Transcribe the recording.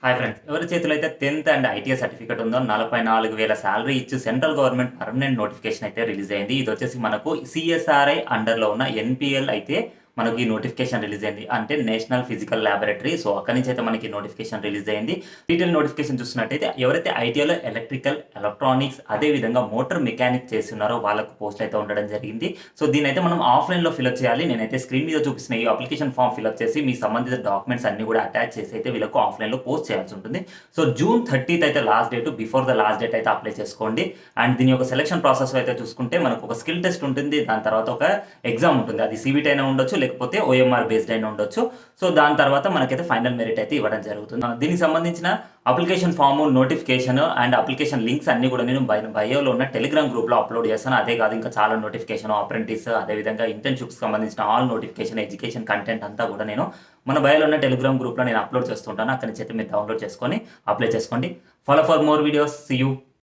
Hi friends. ఎవరి చేతిలో అయితే 10థ్ అండ్ ఐటీఎస్ సర్టిఫికేట్ ఉందో 44,000 సాలరీ ఇచ్చి సెంట్రల్ గవర్నమెంట్ పర్మనెంట్ నోటిఫికేషన్ అయితే రిలీజ్ అయింది. ఇదొచ్చేసి మనకు సీఎస్ఆర్ఐ అండర్‌లో ఉన్న ఎన్‌పీఎల్ అయితే మనకి ఈ నోటిఫికేషన్ రిలీజ్ అయింది. అంటే నేషనల్ ఫిజికల్ లాబొరేటరీ. సో, అక్కడి నుంచి అయితే మనకి నోటిఫికేషన్ రిలీజ్ అయింది. డీటెయిల్ నోటిఫికేషన్ చూస్తున్నట్టయితే ఎవరైతే ఐటీఐలో ఎలక్ట్రికల్, ఎలక్ట్రానిక్స్ అదే విధంగా మోటార్ మెకానిక్ చేస్తున్నారో వాళ్ళకు పోస్ట్ అయితే ఉండడం జరిగింది. సో, దీన్నైతే మనం ఆఫ్‌లైన్‌లో ఫిలప్ చేయాలి. నేనైతే స్క్రీన్ మీద చూపిస్తున్న ఈ అప్లికేషన్ ఫార్మ్ ఫిలప్ చేసి మీ సంబంధిత డాక్యుమెంట్స్ అన్నీ కూడా అటాచ్ చేసి అయితే వీళ్ళకు ఆఫ్‌లైన్‌లో పోస్ట్ చేయాల్సి ఉంటుంది. సో, జూన్ 30థ్ అయితే last date. Before the last date అయితే అప్లై చేసుకోండి. అండ్ దీని యొక్క సెలక్షన్ ప్రాసెస్ అయితే చూసుకుంటే మనకు ఒక స్కిల్ టెస్ట్ ఉంటుంది. దాని తర్వాత ఒక ఎగ్జామ్ ఉంటుంది. అది సీబీటీ అయినా ఉండొచ్చు, లేకపోతే ఓఎంఆర్ బేస్డ్ అయినా ఉండొచ్చు. సో, దాని తర్వాత మనకైతే ఫైనల్ మెరిట్ అయితే ఇవ్వడం జరుగుతుంది. దీనికి సంబంధించిన application form, notification and application links అన్నీ కూడా నేను బయోలో ఉన్న టెలిగ్రామ్ గ్రూప్‌లో అప్లోడ్ చేస్తాను. అదే కాదు ఇంకా చాలా నోటిఫికేషన్, అప్రెంటిస్ అదేవిధంగా ఇంటర్న్‌షిప్స్‌కి సంబంధించిన ఆల్ నోటిఫికేషన్, ఎడ్యుకేషన్ కంటెంట్ అంతా కూడా నేను మన బయోలో ఉన్న టెలిగ్రామ్ గ్రూప్‌లో నేను అప్లోడ్ చేస్తుంటాను. అక్కడి నుంచి అయితే మీరు డౌన్లోడ్ చేసుకొని అప్లై చేసుకోండి. Follow for more videos. See you.